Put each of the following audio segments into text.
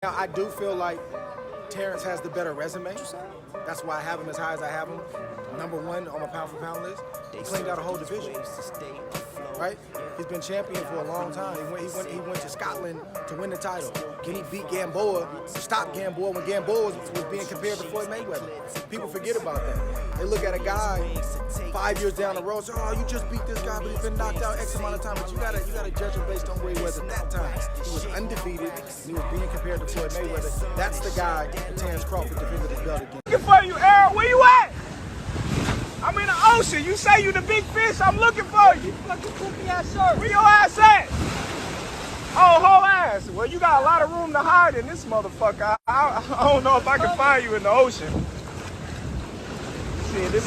Now, I do feel like Terence has the better resume. That's why I have him as high as I have him. Number one on my pound for pound list. He cleaned out a whole division, right? He's been champion for a long time. He went to Scotland to win the title. Then he beat Gamboa to stop Gamboa when Gamboa was being compared to Floyd Mayweather. People forget about that. They look at a guy 5 years down the road and say, oh, you just beat this guy, but he's been knocked out X amount of time. But you gotta judge him based on where he was at that time. He was undefeated, and he was being compared to Floyd Mayweather. That's the guy that Terence Crawford defended his belt against. Looking for you, Errol. Where you at? I'm in the ocean. You say you the big fish. I'm looking for you. Fucking goofy ass shirt. Where your ass at? Oh, whole ass. Well, you got a lot of room to hide in this motherfucker. I don't know if I can find you in the ocean. See, this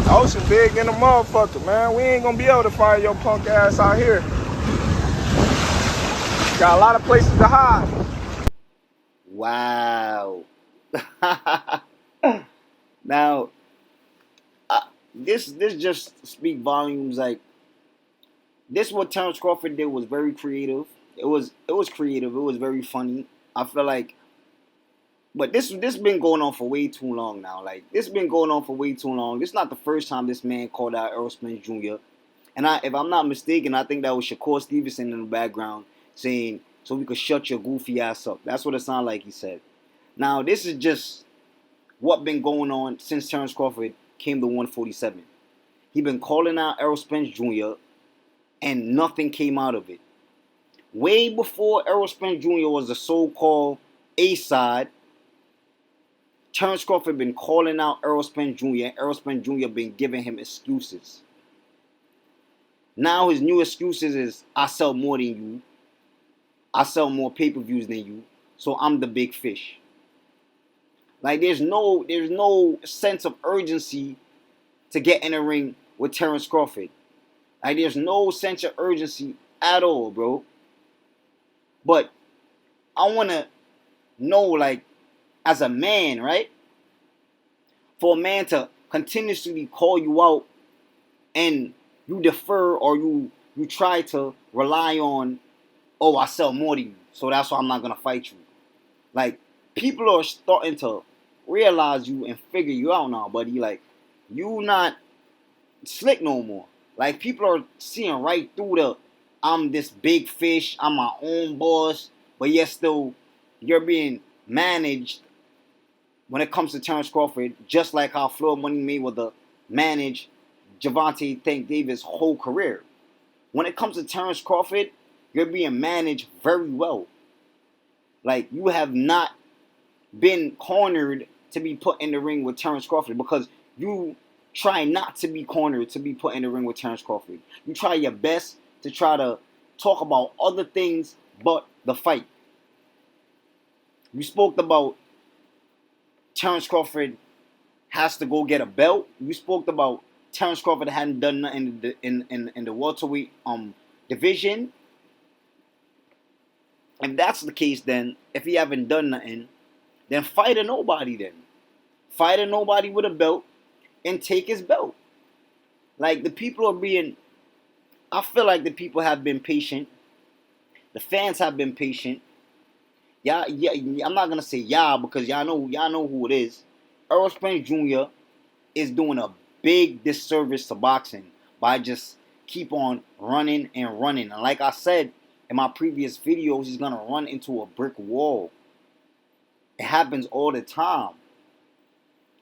ocean big in the motherfucker, man. We ain't gonna be able to find your punk ass out here. Got a lot of places to hide. Wow. Now, this just speak volumes. Like, this what Terence Crawford did was very creative. It was creative. It was very funny. I feel like, but this been going on for way too long now. Like, this been going on for way too long. This is not the first time this man called out Errol Spence Jr. And if I'm not mistaken, I think that was Shakur Stevenson in the background saying, "So we could shut your goofy ass up." That's what it sounded like he said. Now, this is just what been going on since Terence Crawford came to 147. He been calling out Errol Spence Jr. and nothing came out of it. Way before Errol Spence Jr. was the so-called A-side, Terence Crawford been calling out Errol Spence Jr. and Errol Spence Jr. been giving him excuses. Now his new excuses is, I sell more than you. I sell more pay-per-views than you. So I'm the big fish. Like, there's no sense of urgency to get in the ring with Terence Crawford. Like, there's no sense of urgency at all, bro. But I want to know, like, as a man, right? For a man to continuously call you out and you defer or you try to rely on, oh, I sell more than you, so that's why I'm not going to fight you. Like, people are starting to realize you and figure you out now, buddy. Like, you not slick no more. Like, people are seeing right through the, I'm this big fish, I'm my own boss, but yet still you're being managed when it comes to Terence Crawford, just like how Floyd Money Mayweather managed Gervonta Tank Davis' whole career. When it comes to Terence Crawford, you're being managed very well. Like, you have not been cornered to be put in the ring with Terence Crawford, because you try not to be cornered to be put in the ring with Terence Crawford. You try your best to try to talk about other things but the fight. You spoke about Terence Crawford has to go get a belt. You spoke about Terence Crawford hadn't done nothing in the welterweight division. If that's the case, then if he haven't done nothing, then fight a nobody then. Fight a nobody with a belt and take his belt. Like, the people are being, I feel like the people have been patient. The fans have been patient. Yeah, I'm not gonna say y'all because y'all know who it is. Errol Spence Jr. is doing a big disservice to boxing by just keep on running and running. And like I said in my previous videos, he's gonna run into a brick wall. It happens all the time.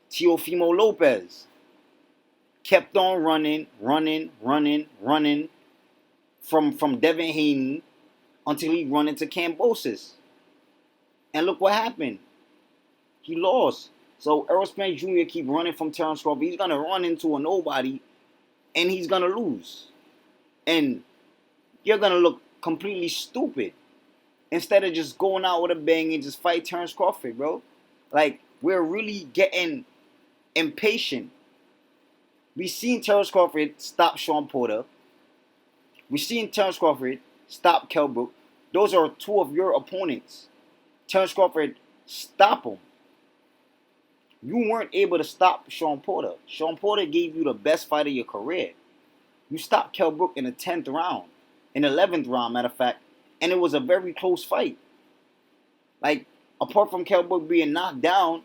Teofimo Lopez kept on running from Devin Haney until he run into Cambosis. And look what happened. He lost. So Errol Spence Jr. keep running from Terence Crawford. He's going to run into a nobody and he's going to lose. And you're going to look completely stupid instead of just going out with a bang and just fight Terence Crawford, bro. Like, we're really getting impatient. We seen Terence Crawford stop Sean Porter. We seen Terence Crawford stop Kell Brook. Those are two of your opponents. Terence Crawford, stop him. You weren't able to stop Sean Porter. Sean Porter gave you the best fight of your career. You stopped Kell Brook in the 10th round. In the 11th round, matter of fact, and it was a very close fight. Like, apart from Kell Brook being knocked down,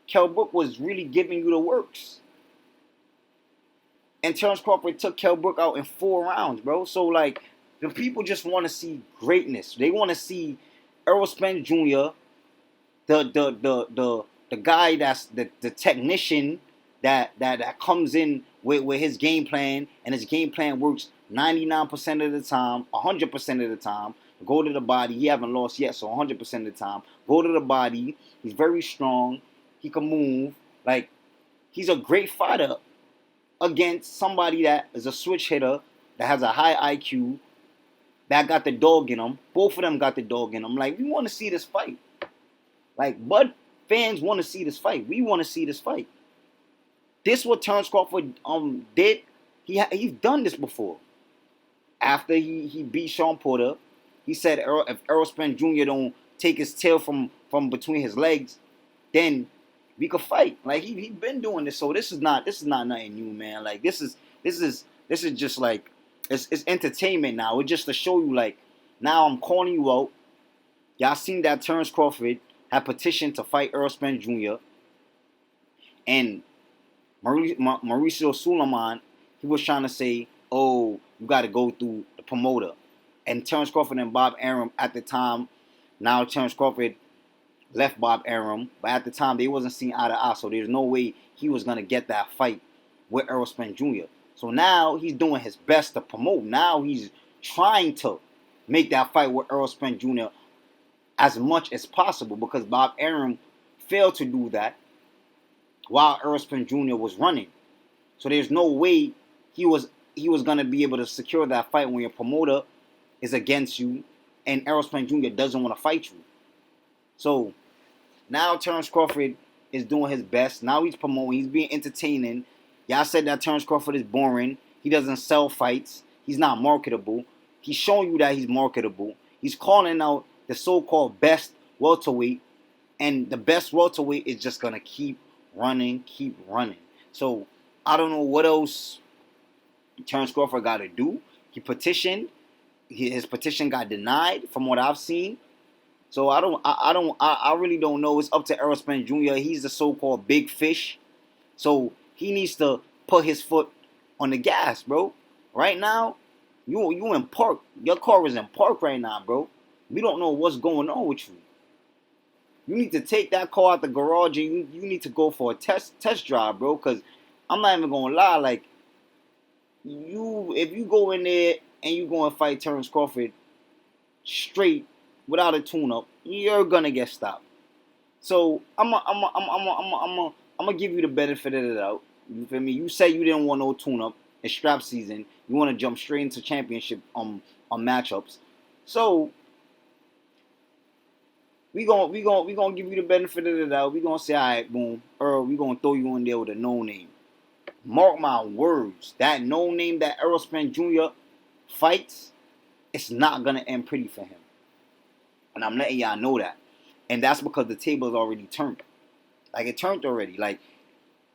Kell Brook was really giving you the works. And Terence Crawford took Kell Brook out in 4 rounds, bro. So, like, the people just want to see greatness. They want to see Errol Spence Jr., the guy that's the technician that comes in with his game plan, and his game plan works 99% of the time, 100% of the time. Go to the body. He haven't lost yet, so 100% of the time. Go to the body. He's very strong. He can move. Like, he's a great fighter against somebody that is a switch hitter, that has a high IQ, that got the dog in him. Both of them got the dog in them. Like, we want to see this fight. Like, Bud fans want to see this fight. We want to see this fight. This what Terence Crawford did. He's done this before. After he beat Sean Porter, he said if Errol Spence Jr. don't take his tail from between his legs, then we could fight. Like, he been doing this. So this is not nothing new, man. Like, this is just like it's entertainment now. It's just to show you, like, now I'm calling you out. Y'all seen that Terence Crawford had petitioned to fight Errol Spence Jr. and Mauricio Suleiman, he was trying to say, oh, you got to go through the promoter. And Terence Crawford and Bob Arum at the time, now Terence Crawford left Bob Arum, but at the time they wasn't seen eye to eye, so there's no way he was going to get that fight with Errol Spence Jr. So now he's doing his best to promote. Now he's trying to make that fight with Errol Spence Jr. as much as possible, because Bob Arum failed to do that while Errol Spence Jr. was running. So there's no way he was going to be able to secure that fight when your promoter is against you and Errol Spence Jr. doesn't want to fight you. So now Terence Crawford is doing his best. Now he's promoting. He's being entertaining. Y'all said that Terence Crawford is boring. He doesn't sell fights. He's not marketable. He's showing you that he's marketable. He's calling out the so-called best welterweight. And the best welterweight is just going to keep running. So I don't know what else Terence Crawford got to do. He petitioned. His petition got denied from what I've seen. So I really don't know. It's up to Errol Spence Jr. He's the so-called big fish. So he needs to put his foot on the gas, bro. Right now, you in park. Your car is in park right now, bro. We don't know what's going on with you. You need to take that car out the garage and you need to go for a test drive, bro. Because I'm not even going to lie. Like, if you go in there and you go and fight Terence Crawford straight without a tune-up, you're going to get stopped. So I'm gonna give you the benefit of the doubt. You feel me? You say you didn't want no tune-up. It's strap season. You want to jump straight into championship on matchups. So we gonna give you the benefit of the doubt. We gonna say, all right, boom, Earl, we gonna throw you in there with a no name. Mark my words, that no name that Errol Spence Jr. fights, it's not gonna end pretty for him. And I'm letting y'all know that. And that's because the table is already turned. Like, it turned already. Like,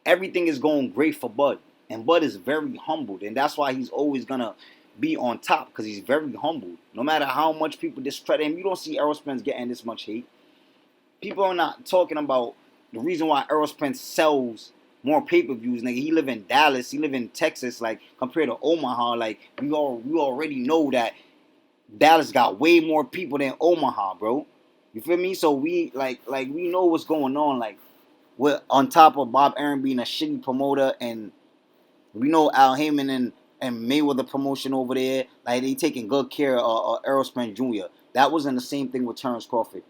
everything is going great for Bud. And Bud is very humbled. And that's why he's always going to be on top, because he's very humbled. No matter how much people discredit him, you don't see Errol Spence getting this much hate. People are not talking about the reason why Errol Spence sells more pay-per-views. Nigga, he live in Dallas. He live in Texas. Like, compared to Omaha, like, we already know that Dallas got way more people than Omaha, bro. You feel me? So we we know what's going on. Like, we're on top of Bob Arum being a shitty promoter, and we know Al Heyman and Mayweather promotion over there, like, they taking good care of Errol Spence Jr. That wasn't the same thing with Terence Crawford.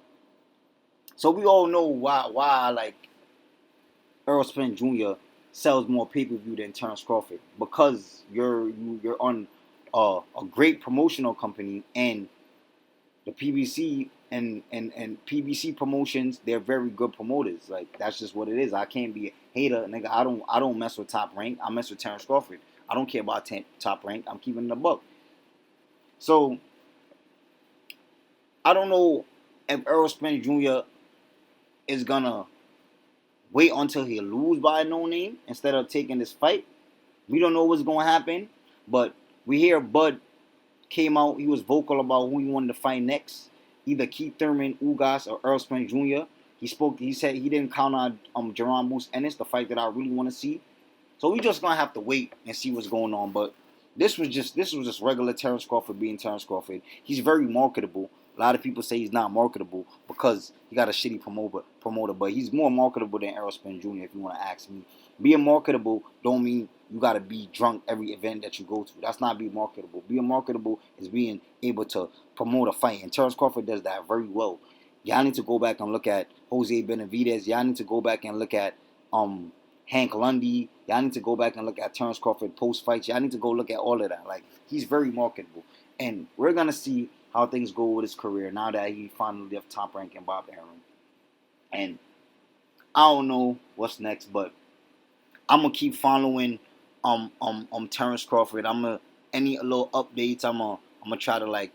So we all know why like Errol Spence Jr. sells more pay-per-view than Terence Crawford, because you're on a great promotional company, and the PBC and PBC promotions, they're very good promoters. Like, that's just what it is. I can't be a hater, nigga. I don't mess with Top Rank. I mess with Terence Crawford. I don't care about Top Rank. I'm keeping it a buck. So I don't know if Errol Spence Jr. is gonna wait until he lose by no name instead of taking this fight. We don't know what's gonna happen, but we hear Bud came out. He was vocal about who he wanted to fight next, either Keith Thurman, Ugas, or Errol Spence Jr. He spoke. He said he didn't count on Jerron Moose Ennis, the fight that I really want to see. So we just gonna have to wait and see what's going on. But this was just regular Terence Crawford being Terence Crawford. He's very marketable. A lot of people say he's not marketable because he got a shitty promoter, but he's more marketable than Errol Spence Jr. If you want to ask me, being marketable don't mean you gotta be drunk every event that you go to. That's not being marketable. Being marketable is being able to promote a fight, and Terence Crawford does that very well. Y'all need to go back and look at Jose Benavidez. Y'all need to go back and look at Hank Lundy. Y'all need to go back and look at Terence Crawford post-fights. Y'all need to go look at all of that. Like, he's very marketable. And we're going to see how things go with his career now that he finally left top-ranking Bob Arum. And I don't know what's next, but I'm going to keep following Terence Crawford. Any little updates, I'm gonna try to, like,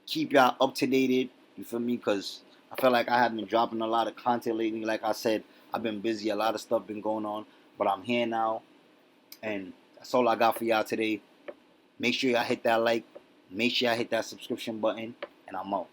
keep y'all up to date. You feel me? Because I feel like I haven't been dropping a lot of content lately. Like I said, I've been busy. A lot of stuff been going on. But I'm here now. And that's all I got for y'all today. Make sure y'all hit that like. Make sure y'all hit that subscription button. And I'm out.